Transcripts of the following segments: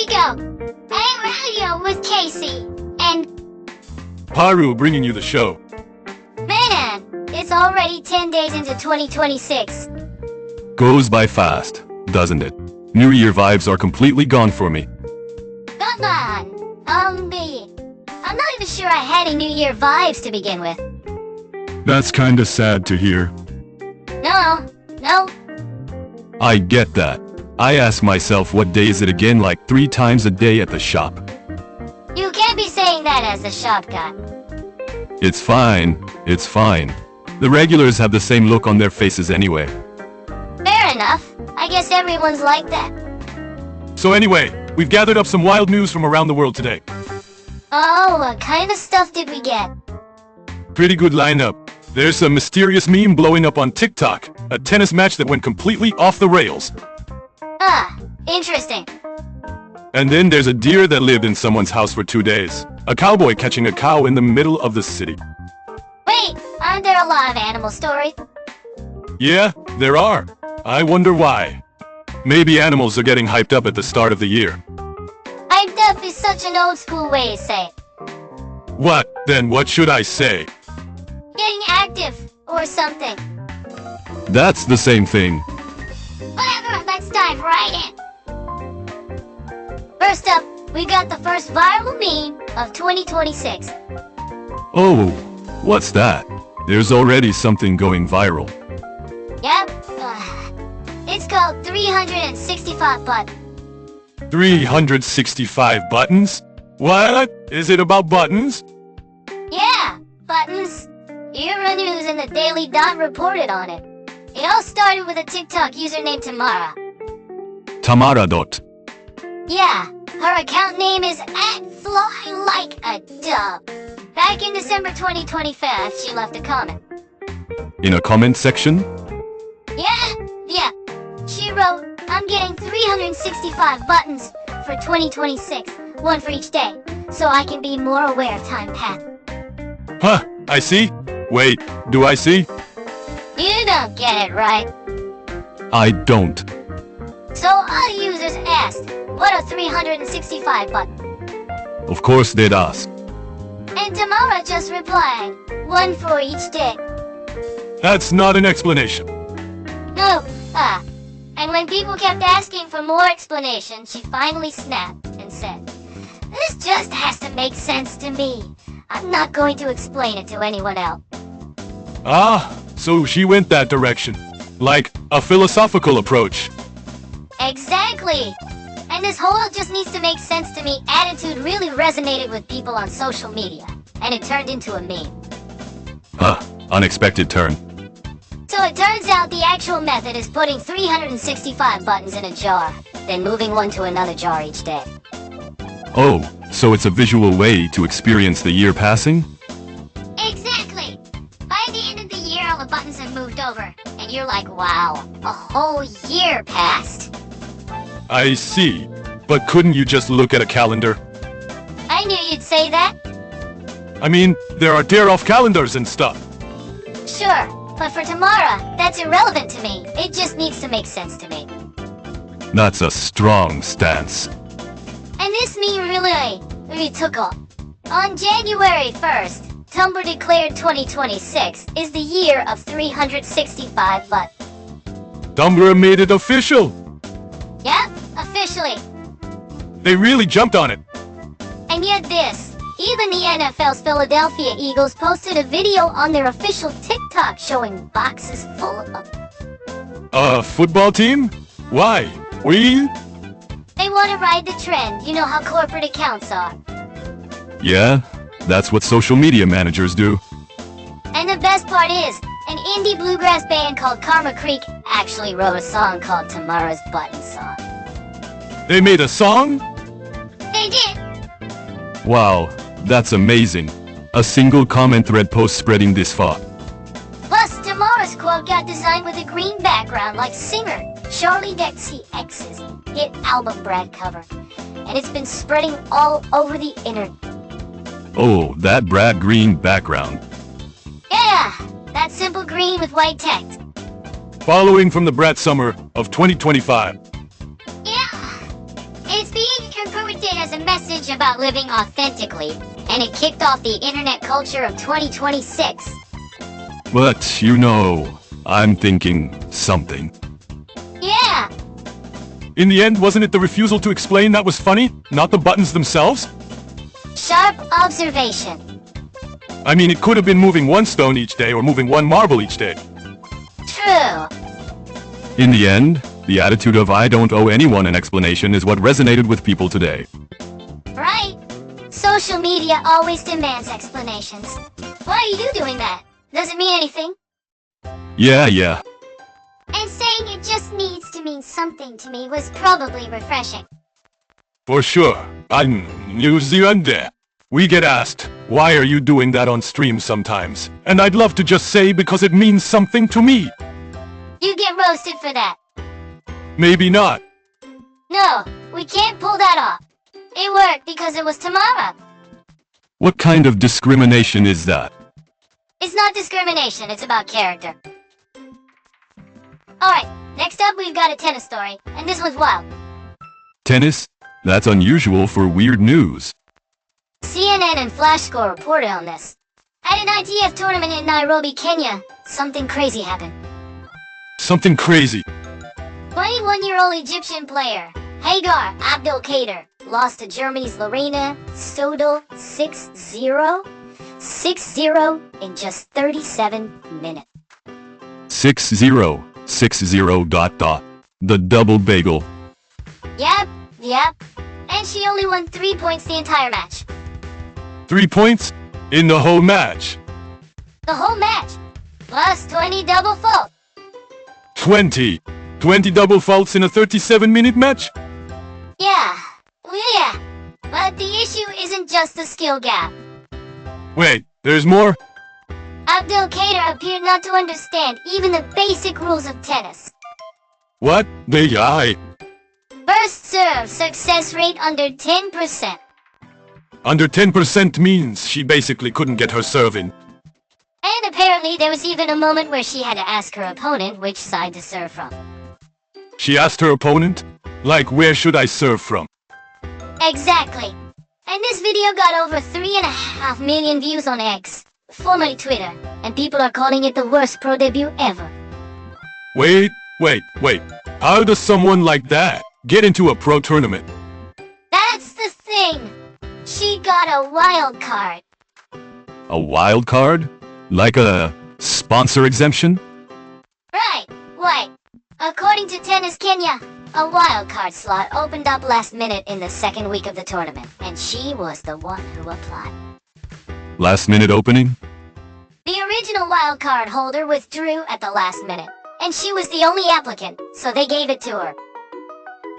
we go. I'm Radio with Casey and Haru bringing you the show. man, it's already 10 days into 2026. Goes by fast, doesn't it? New Year vibes are completely gone for me. Come on, me. I'm not even sure I had any New Year vibes to begin with. That's kinda sad to hear. No. I get that. I ask myself what day is it again like 3 times a day at the shop. You can't be saying that as the shop guy. It's fine. The regulars have the same look on their faces anyway. Fair enough. I guess everyone's like that. So anyway, we've gathered up some wild news from around the world today. Oh, what kind of stuff did we get? Pretty good lineup. There's a mysterious meme blowing up on TikTok, a tennis match that went completely off the rails. Ah, interesting. And then there's a deer that lived in someone's house for 2 days. A cowboy catching a cow in the middle of the city. Wait, aren't there a lot of animal stories? Yeah, there are. I wonder why. Maybe animals are getting hyped up at the start of the year. Hyped up is such an old school way to say it. What? Then what should I say? Getting active, or something. That's the same thing. Whatever, let's dive right in. First up, we got the first viral meme of 2026. Oh, what's that? There's already something going viral. Yep, it's called 365 buttons. 365 buttons? What? Is it about buttons? Yeah, buttons. Euronews and the Daily Dot reported on it. It all started with a TikTok user named Tamara. Tamara dot. Yeah, her account name is @FlyLikeADove. Back in December 2025, she left a comment. In a comment section? Yeah. She wrote, I'm getting 365 buttons for 2026, one for each day, so I can be more aware of time passing. Huh, I see. Wait, do I see? You don't get it, right? I don't. So all users asked, what are 365 buttons? Of course they'd ask. And Tamara just replied, one for each day. That's not an explanation. No, and when people kept asking for more explanation, she finally snapped and said, this just has to make sense to me. I'm not going to explain it to anyone else. Ah, so she went that direction. Like a philosophical approach. Exactly! And this whole just needs to make sense to me attitude really resonated with people on social media, and it turned into a meme. Huh, unexpected turn. So it turns out the actual method is putting 365 buttons in a jar, then moving one to another jar each day. Oh, so it's a visual way to experience the year passing? Exactly! By the end of the year, all the buttons have moved over, and you're like, wow, a whole year passed. I see. But couldn't you just look at a calendar? I knew you'd say that. I mean, there are tear-off calendars and stuff. Sure, but for Tamara, that's irrelevant to me. It just needs to make sense to me. That's a strong stance. And this meme really took off. On January 1st, Tumblr declared 2026 is the year of 365 buttons. Tumblr made it official. Yep, officially. They really jumped on it. And yet this, even the NFL's Philadelphia Eagles posted a video on their official TikTok showing boxes full of... A football team? Why? We? They want to ride the trend, you know how corporate accounts are. Yeah, that's what social media managers do. And the best part is, an indie bluegrass band called Karma Creek actually wrote a song called Tamara's Button Song. They made a song? They did! Wow, that's amazing. A single comment thread post spreading this far. Plus, Tamara's quote got designed with a green background like singer Charlie XTTS's hit album Brad cover. And it's been spreading all over the internet. Oh, that Brad green background. Yeah, that simple green with white text. Following from the Brat Summer of 2025. Yeah, it's being interpreted as a message about living authentically, and it kicked off the internet culture of 2026. But, you know, I'm thinking something. Yeah, In the end, wasn't it the refusal to explain that was funny, not the buttons themselves? sharp observation. I mean, it could have been moving one stone each day or moving one marble each day. True. In the end, the attitude of I don't owe anyone an explanation is what resonated with people today. Right? Social media always demands explanations. Why are you doing that? Does it mean anything? Yeah. And saying it just needs to mean something to me was probably refreshing. For sure. I'm New Zealander. We get asked, why are you doing that on stream sometimes? And I'd love to just say because it means something to me. You get roasted for that. Maybe not. No, we can't pull that off. It worked because it was Tamara. What kind of discrimination is that? It's not discrimination, it's about character. Alright, next up we've got a tennis story, and this one's wild. Tennis? That's unusual for weird news. CNN and FlashScore reported on this. At an ITF tournament in Nairobi, Kenya, something crazy happened. Something crazy. 21-year-old Egyptian player, Hajar Abdelkader, lost to Germany's Lorena Stodel 6-0 in just 37 minutes. 6-0. 6-0. The double bagel. Yep. And she only won 3 points the entire match. 3 points? In the whole match? The whole match, plus 20 double fault. 20 double faults in a 37-minute match? Yeah. But the issue isn't just the skill gap. Wait, there's more? Abdelkader appeared not to understand even the basic rules of tennis. What? Big eye. First serve success rate under 10%. Under 10% means she basically couldn't get her serve in. And apparently there was even a moment where she had to ask her opponent which side to serve from. She asked her opponent? Like, where should I serve from? Exactly. And this video got over 3.5 million views on X, formerly Twitter, and people are calling it the worst pro debut ever. Wait. How does someone like that get into a pro tournament? That's the thing. She got a wild card. A wild card? Like a sponsor exemption? Right. Wait. According to Tennis Kenya, a wild card slot opened up last minute in the second week of the tournament, and she was the one who applied. Last minute opening? The original wild card holder withdrew at the last minute, and she was the only applicant, so they gave it to her.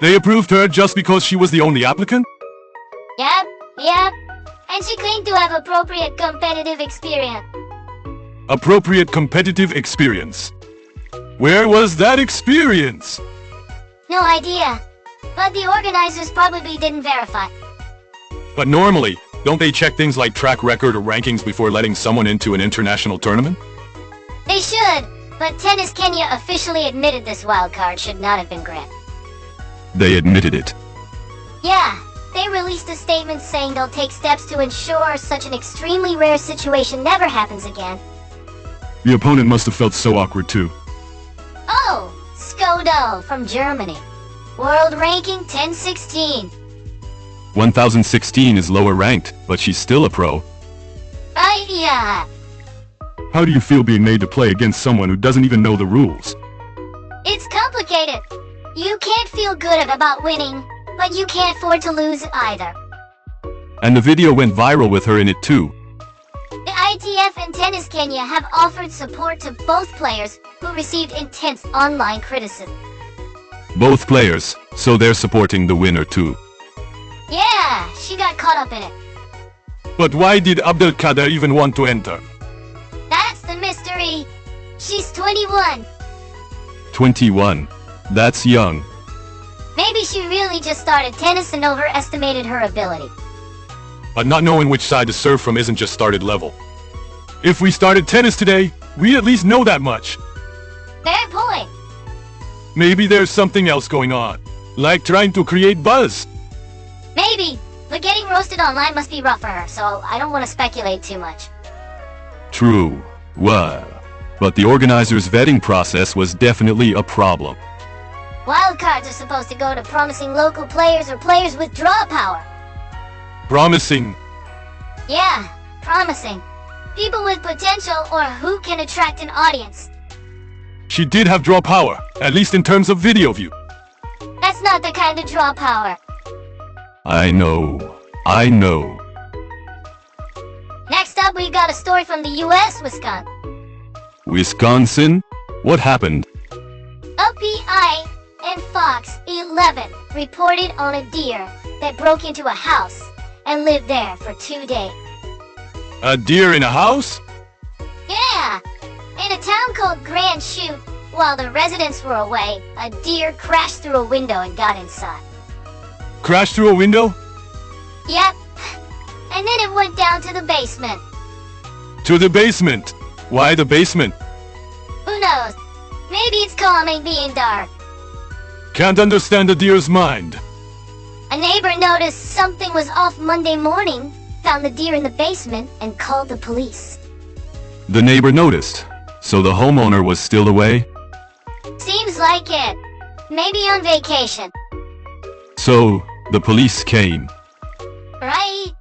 They approved her just because she was the only applicant? Yep. And she claimed to have appropriate competitive experience. Appropriate competitive experience. Where was that experience? No idea. But the organizers probably didn't verify. But normally, don't they check things like track record or rankings before letting someone into an international tournament? They should, but Tennis Kenya officially admitted this wildcard should not have been granted. They admitted it. Yeah, they released a statement saying they'll take steps to ensure such an extremely rare situation never happens again. The opponent must have felt so awkward too. Oh, Skodel from Germany. World ranking 1016. 1016 is lower ranked, but she's still a pro. Yeah. How do you feel being made to play against someone who doesn't even know the rules? It's complicated. You can't feel good about winning, but you can't afford to lose either. And the video went viral with her in it too. The ITF and Tennis Kenya have offered support to both players who received intense online criticism. Both players, so they're supporting the winner too. Yeah, she got caught up in it. But why did Abdelkader even want to enter? That's the mystery. She's 21. 21. That's young. Maybe she really just started tennis and overestimated her ability. But not knowing which side to serve from isn't just started level. If we started tennis today, we'd at least know that much. Fair point. Maybe there's something else going on, like trying to create buzz. Maybe, but getting roasted online must be rough for her, so I don't want to speculate too much. True. Well, but the organizer's vetting process was definitely a problem. Wildcards are supposed to go to promising local players or players with draw power. Promising. Yeah, promising. People with potential or who can attract an audience. She did have draw power, at least in terms of video view. That's not the kind of draw power. I know. Next up, we got a story from the US, Wisconsin. Wisconsin? What happened? OPI and Fox 11 reported on a deer that broke into a house and lived there for 2 days. A deer in a house? Yeah! In a town called Grand Chute, while the residents were away, a deer crashed through a window and got inside. Crashed through a window? Yep. And then it went down to the basement. To the basement? Why the basement? Who knows? Maybe it's calming being dark. Can't understand the deer's mind. A neighbor noticed something was off Monday morning, found the deer in the basement, and called the police. The neighbor noticed, so the homeowner was still away? Seems like it. Maybe on vacation. So, the police came. Right?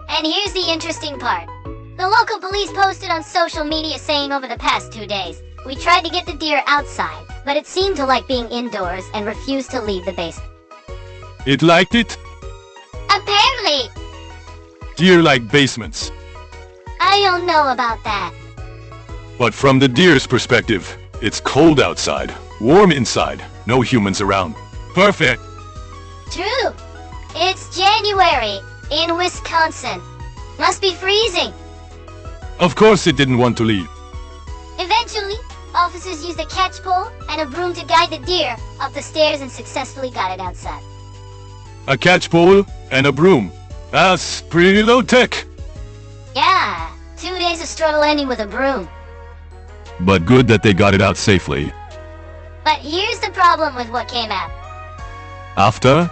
And here's the interesting part. The local police posted on social media saying over the past 2 days, we tried to get the deer outside, but it seemed to like being indoors and refused to leave the basement. It liked it? Apparently! Deer like basements. I don't know about that. But from the deer's perspective, it's cold outside, warm inside, no humans around. Perfect! True! It's January in Wisconsin. Must be freezing. Of course it didn't want to leave. Eventually, officers used a catch pole and a broom to guide the deer up the stairs and successfully got it outside. A catch pole and a broom. That's pretty low tech. Yeah, 2 days of struggle ending with a broom. But good that they got it out safely. But here's the problem with what came out. After?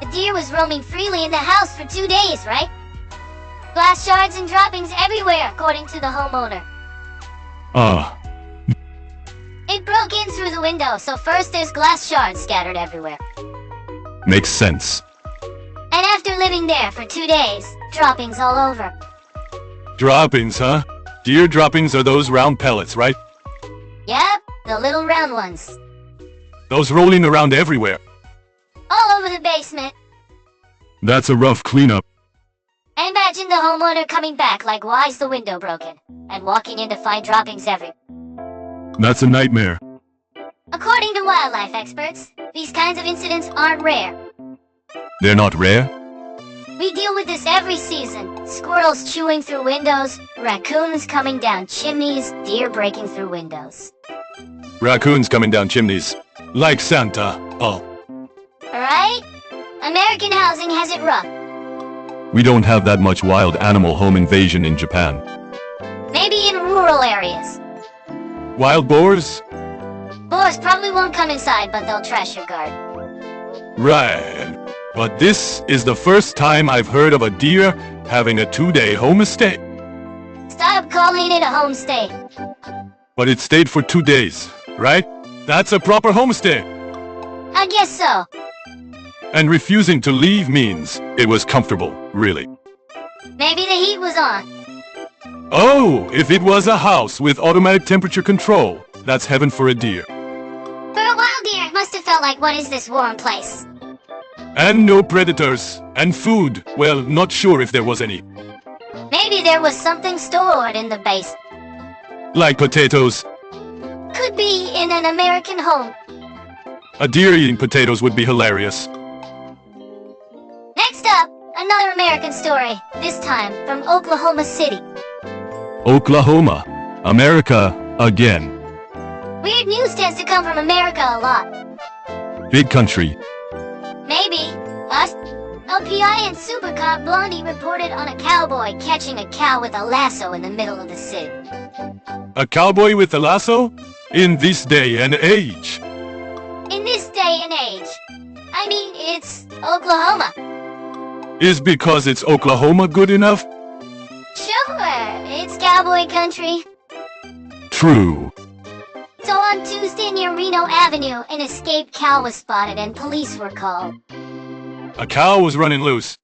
The deer was roaming freely in the house for 2 days, right? Glass shards and droppings everywhere, according to the homeowner. It broke in through the window, so first there's glass shards scattered everywhere. Makes sense. And after living there for 2 days, droppings all over. Droppings, huh? Deer droppings are those round pellets, right? Yep, the little round ones. Those rolling around everywhere. All over the basement. That's a rough cleanup. Imagine the homeowner coming back like, why is the window broken? And walking in to find droppings everywhere. That's a nightmare. According to wildlife experts, these kinds of incidents aren't rare. They're not rare? We deal with this every season. Squirrels chewing through windows, raccoons coming down chimneys, deer breaking through windows. Raccoons coming down chimneys. Like Santa. Oh. Right? American housing has it rough. We don't have that much wild animal home invasion in Japan. Maybe in rural areas. Wild boars? Boars probably won't come inside, but they'll trash your garden. Right. But this is the first time I've heard of a deer having a 2-day homestay. Stop calling it a homestay. But it stayed for 2 days, right? That's a proper homestay. I guess so. And refusing to leave means it was comfortable, really. Maybe the heat was on. Oh, if it was a house with automatic temperature control, that's heaven for a deer. For a wild deer, it must have felt like, what is this warm place? And no predators. And food. Well, not sure if there was any. Maybe there was something stored in the base. Like potatoes. Could be in an American home. A deer eating potatoes would be hilarious. Next up, another American story. This time from Oklahoma City. Oklahoma. America again. Weird news tends to come from America a lot. Big country. Maybe. Us? LPI and Supercop Blondie reported on a cowboy catching a cow with a lasso in the middle of the city. A cowboy with a lasso? In this day and age. In this day and age. I mean, it's Oklahoma. Is because it's Oklahoma good enough? Sure, it's cowboy country. True. So on Tuesday near Reno Avenue, an escaped cow was spotted and police were called. A cow was running loose.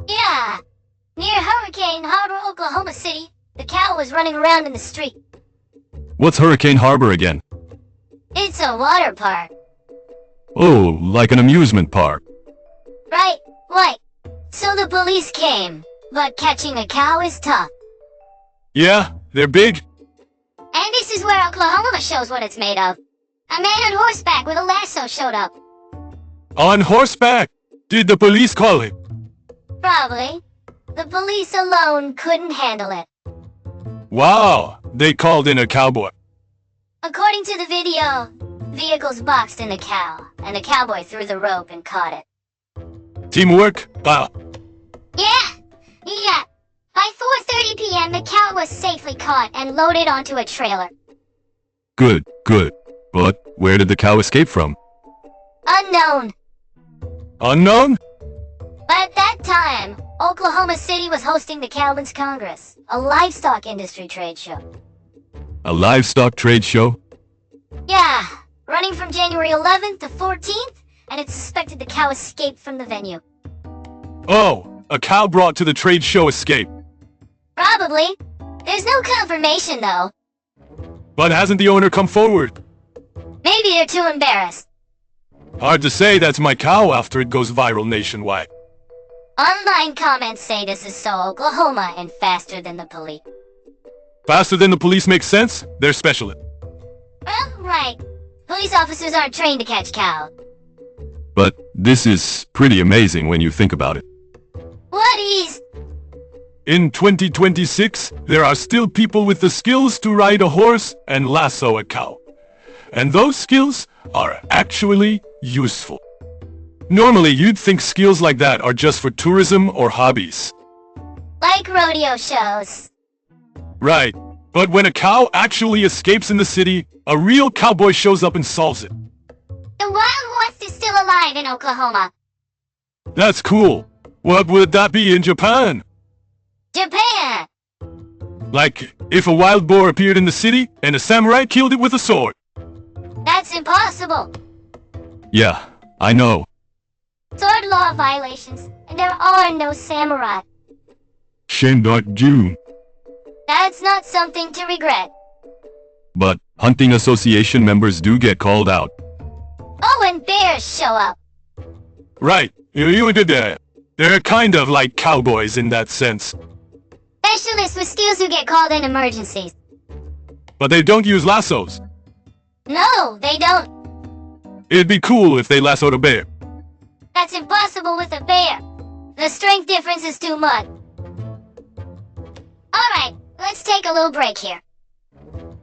Yeah, near Hurricane Harbor, Oklahoma City, the cow was running around in the street. What's Hurricane Harbor again? It's a water park. Oh, like an amusement park. Right. So the police came, but catching a cow is tough. Yeah, they're big. And this is where Oklahoma shows what it's made of. A man on horseback with a lasso showed up. On horseback? Did the police call it? Probably. The police alone couldn't handle it. Wow, they called in a cowboy. According to the video, vehicles boxed in the cow, and the cowboy threw the rope and caught it. Teamwork? Wow. Yeah. By 4:30 p.m., the cow was safely caught and loaded onto a trailer. Good. But where did the cow escape from? Unknown. Unknown? But at that time, Oklahoma City was hosting the Cowboys Congress, a livestock industry trade show. A livestock trade show? Yeah, running from January 11th to 14th, and it's suspected the cow escaped from the venue. Oh, a cow brought to the trade show escaped. Probably. There's no confirmation, though. But hasn't the owner come forward? Maybe they're too embarrassed. Hard to say that's my cow after it goes viral nationwide. Online comments say this is so Oklahoma and faster than the police. Faster than the police makes sense? They're specialists. Well, right. Police officers aren't trained to catch cows. But this is pretty amazing when you think about it. What is? In 2026, there are still people with the skills to ride a horse and lasso a cow. And those skills are actually useful. Normally, you'd think skills like that are just for tourism or hobbies. Like rodeo shows. Right. But when a cow actually escapes in the city, a real cowboy shows up and solves it. The Wild West is still alive in Oklahoma. That's cool. What would that be in Japan? Japan! Like, if a wild boar appeared in the city and a samurai killed it with a sword. That's impossible. Yeah, I know. Sword law violations, and there are no samurai. Shen.Ju. That's not something to regret. But hunting association members do get called out. Oh, and bears show up. Right, you did that. They're kind of like cowboys in that sense. Specialists with skills who get called in emergencies. But they don't use lassos. No, they don't. It'd be cool if they lassoed a bear. That's impossible with a bear. The strength difference is too much. Alright, let's take a little break here.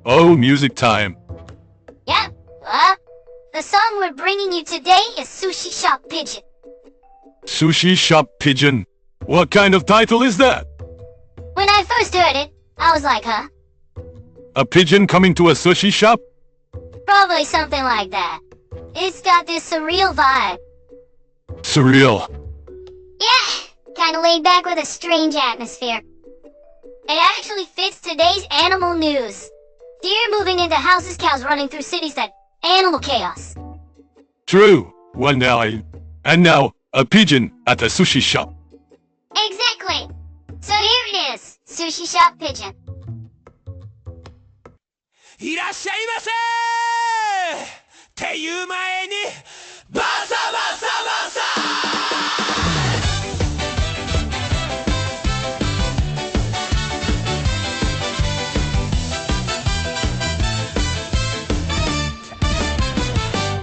Oh, music time. Yep, the song we're bringing you today is Sushi Shop Pigeon. Sushi Shop Pigeon. What kind of title is that? When I first heard it, I was like, huh? A pigeon coming to a sushi shop? Probably something like that. It's got this surreal vibe. Surreal. Yeah, kinda laid back with a strange atmosphere. It actually fits today's animal news. Deer moving into houses, cows running through cities, that animal chaos. True. Well now and now, a pigeon at a sushi shop. Exactly. So here it is, Sushi Shop Pigeon. いらっしゃいませーっていう前にバサバサバサ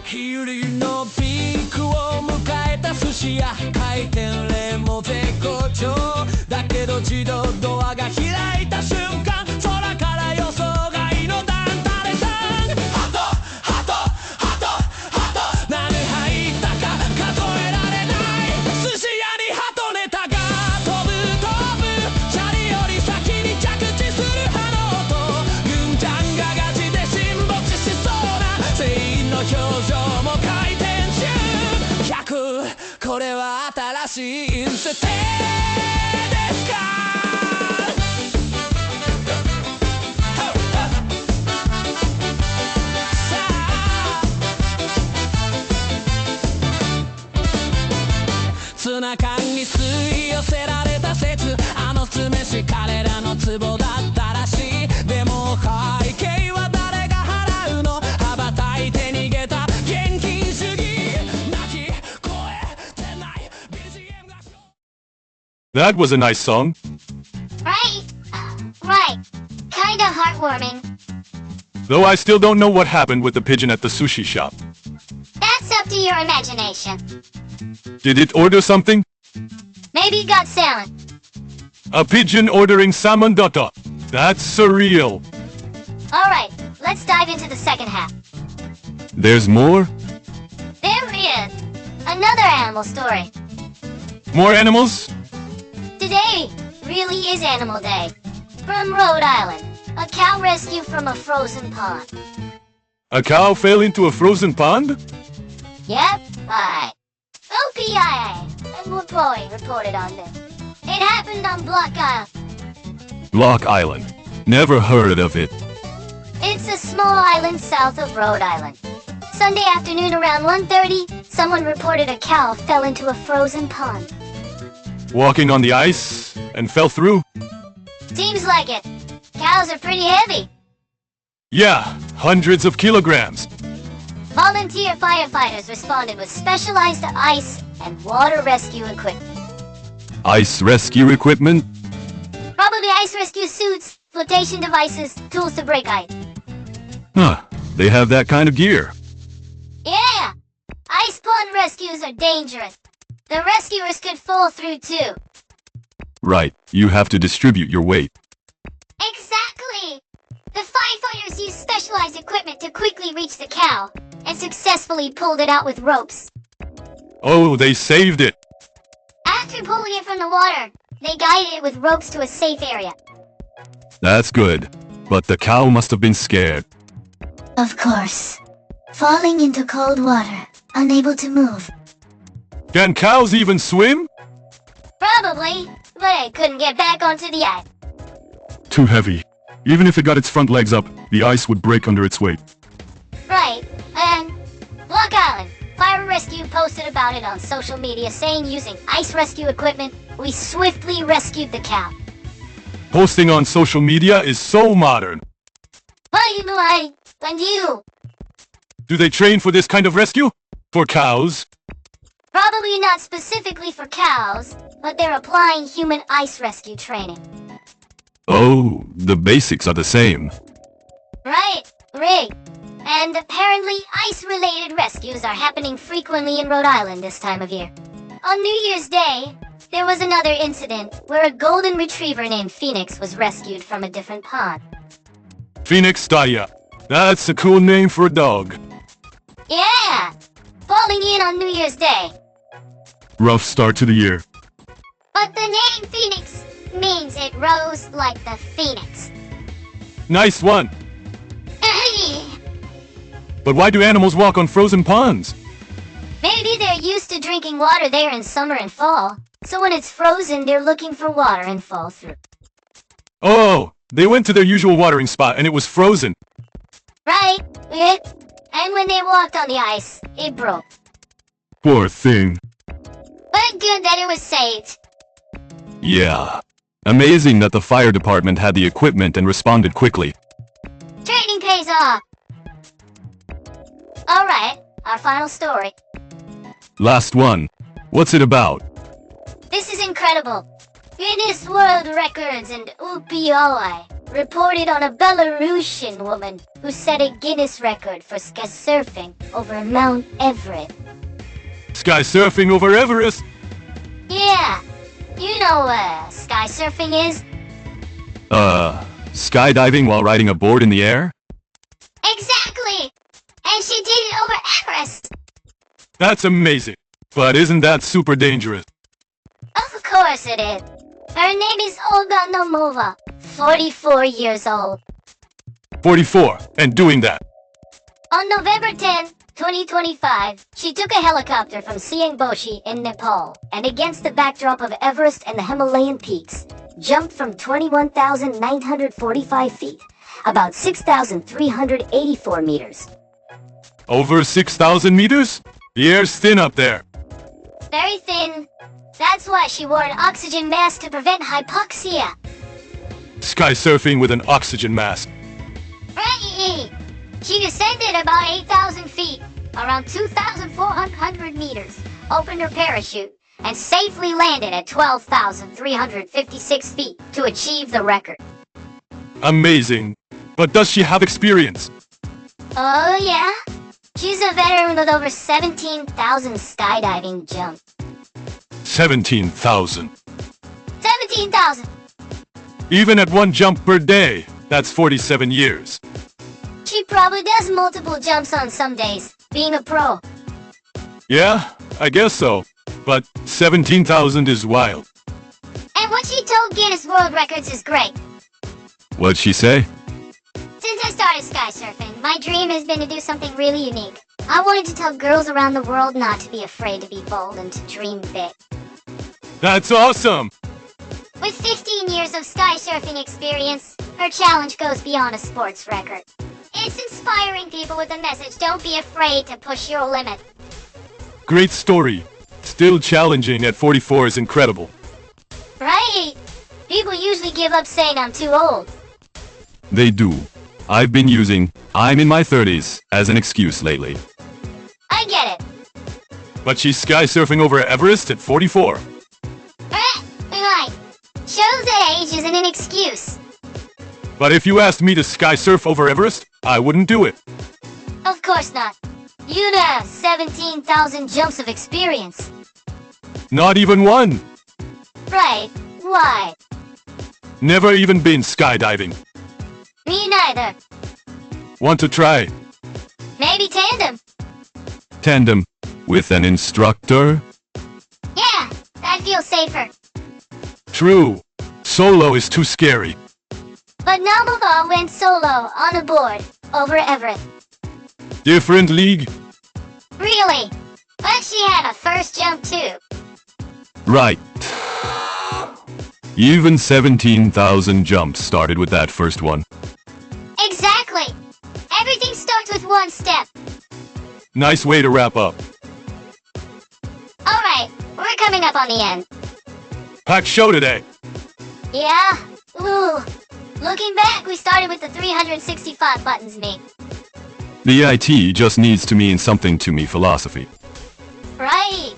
昼のピークを迎えた寿司屋回転レーンも絶好調だけど自動ドアが開いた瞬間空から予想外のダンタレさんハトハトハトハト何入ったか数えられない寿司屋にハトネタが飛ぶ飛ぶシャリより先に着地するハの音グンちゃんがガチで沈没しそうな全員の表情も回転中100これは新しいんせてですかツナ缶に吸い寄せられた説あの酢飯彼らのツボだったらしいでも会計は誰が払うの羽ばたいて逃げた現金主義泣き声出ない BGM が That was a nice song. Right? Right. Kinda heartwarming. Though I still don't know what happened with the pigeon at the sushi shop. That's up to your imagination. Did it order something? Maybe it got salmon. A pigeon ordering salmon data. That's surreal. Alright, let's dive into the second half. There's more? There is another animal story. More animals? Today really is Animal Day. From Rhode Island, a cow rescue from a frozen pond. A cow fell into a frozen pond? Yep, alright. OPIA and Boy reported on this. It happened on Block Island. Block Island. Never heard of it. It's a small island south of Rhode Island. Sunday afternoon around 1:30, someone reported a cow fell into a frozen pond. Walking on the ice and fell through? Seems like it. Cows are pretty heavy. Yeah, hundreds of kilograms. Volunteer firefighters responded with specialized ice and water rescue equipment. Ice rescue equipment? Probably ice rescue suits, flotation devices, tools to break ice. Huh, they have that kind of gear. Yeah! Ice pond rescues are dangerous. The rescuers could fall through too. Right, you have to distribute your weight. Exactly! The firefighters used specialized equipment to quickly reach the cow and successfully pulled it out with ropes. Oh, they saved it. After pulling it from the water, they guided it with ropes to a safe area. That's good. But the cow must have been scared. Of course. Falling into cold water, unable to move. Can cows even swim? Probably, but it couldn't get back onto the ice. Too heavy. Even if it got its front legs up, the ice would break under its weight. Right, and Block Island. Fire Rescue posted about it on social media saying using ice rescue equipment, we swiftly rescued the cow. Posting on social media is so modern. Why, and you? Do they train for this kind of rescue? For cows? Probably not specifically for cows, but they're applying human ice rescue training. Oh, the basics are the same. Right, Rig. And apparently ice-related rescues are happening frequently in Rhode Island this time of year. On New Year's Day, there was another incident where a golden retriever named Phoenix was rescued from a different pond. Phoenix Daya. That's a cool name for a dog. Yeah! Falling in on New Year's Day. Rough start to the year. But the name Phoenix means it rose like the phoenix. Nice one. But why do animals walk on frozen ponds? Maybe they're used to drinking water there in summer and fall. So when it's frozen, they're looking for water and fall through. Oh, they went to their usual watering spot and it was frozen. Right, and when they walked on the ice, it broke. Poor thing. But good that it was saved. Yeah. Amazing that the fire department had the equipment and responded quickly. Training pays off. Alright, our final story. Last one. What's it about? This is incredible. Guinness World Records and UPOI reported on a Belarusian woman who set a Guinness record for sky surfing over Mount Everest. Sky surfing over Everest? Yeah, you know what sky surfing is? Skydiving while riding a board in the air? Exactly! And she did it over Everest! That's amazing. But isn't that super dangerous? Of course it is. Her name is Olga Nomova, 44 years old. 44, and doing that. On November 10, 2025, she took a helicopter from Siangboshi in Nepal and against the backdrop of Everest and the Himalayan peaks, jumped from 21,945 feet, about 6,384 meters. Over 6,000 meters? The air's thin up there. Very thin. That's why she wore an oxygen mask to prevent hypoxia. Sky surfing with an oxygen mask. Right. She descended about 8,000 feet, around 2,400 meters, opened her parachute, and safely landed at 12,356 feet to achieve the record. Amazing. But does she have experience? Oh yeah? She's a veteran with over 17,000 skydiving jumps. 17,000. 17,000! Even at one jump per day, that's 47 years. She probably does multiple jumps on some days, being a pro. Yeah, I guess so. But 17,000 is wild. And what she told Guinness World Records is great. What'd she say? Since I started sky surfing, my dream has been to do something really unique. I wanted to tell girls around the world not to be afraid to be bold and to dream big. That's awesome! With 15 years of sky surfing experience, her challenge goes beyond a sports record. It's inspiring people with a message: don't be afraid to push your limit. Great story. Still challenging at 44 is incredible. Right? People usually give up saying I'm too old. They do. I've been using "I'm in my 30s" as an excuse lately. I get it. But she's sky surfing over Everest at 44. Right. Shows that age isn't an excuse. But if you asked me to sky surf over Everest, I wouldn't do it. Of course not. You'd have 17,000 jumps of experience. Not even one. Right. Why? Never even been skydiving. Me neither. Want to try? Maybe tandem. Tandem with an instructor? Yeah, that feels safer. True. Solo is too scary. But Nabova went solo on a board over Everest. Different league? Really? But she had a first jump too. Right. Even 17,000 jumps started with that first one. Exactly. Everything starts with one step. Nice way to wrap up. Alright, we're coming up on the end. Packed show today. Yeah? Ooh. Looking back, we started with the 365 buttons me. The IT just needs to mean something to me philosophy. Right.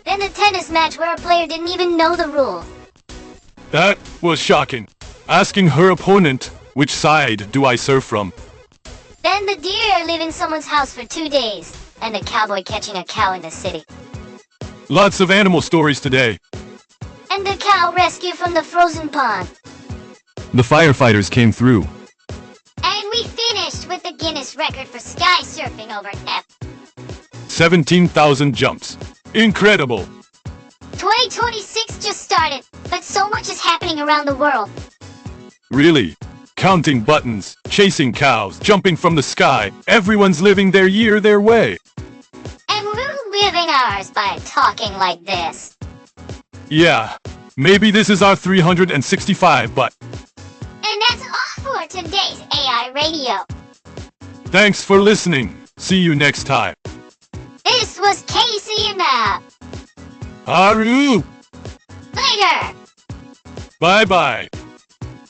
Then the tennis match where a player didn't even know the rules. That was shocking. Asking her opponent, which side do I surf from? Then the deer live in someone's house for 2 days, and the cowboy catching a cow in the city. Lots of animal stories today. And the cow rescue from the frozen pond. The firefighters came through. And we finished with the Guinness record for sky surfing over F. 17,000 jumps. Incredible. 2026 just started, but so much is happening around the world. Really? Counting buttons, chasing cows, jumping from the sky. Everyone's living their year their way. And we're living ours by talking like this. Yeah, maybe this is our 365, but... And that's all for today's AI Radio. Thanks for listening. See you next time. This was Casey and Haru! Later! Bye-bye.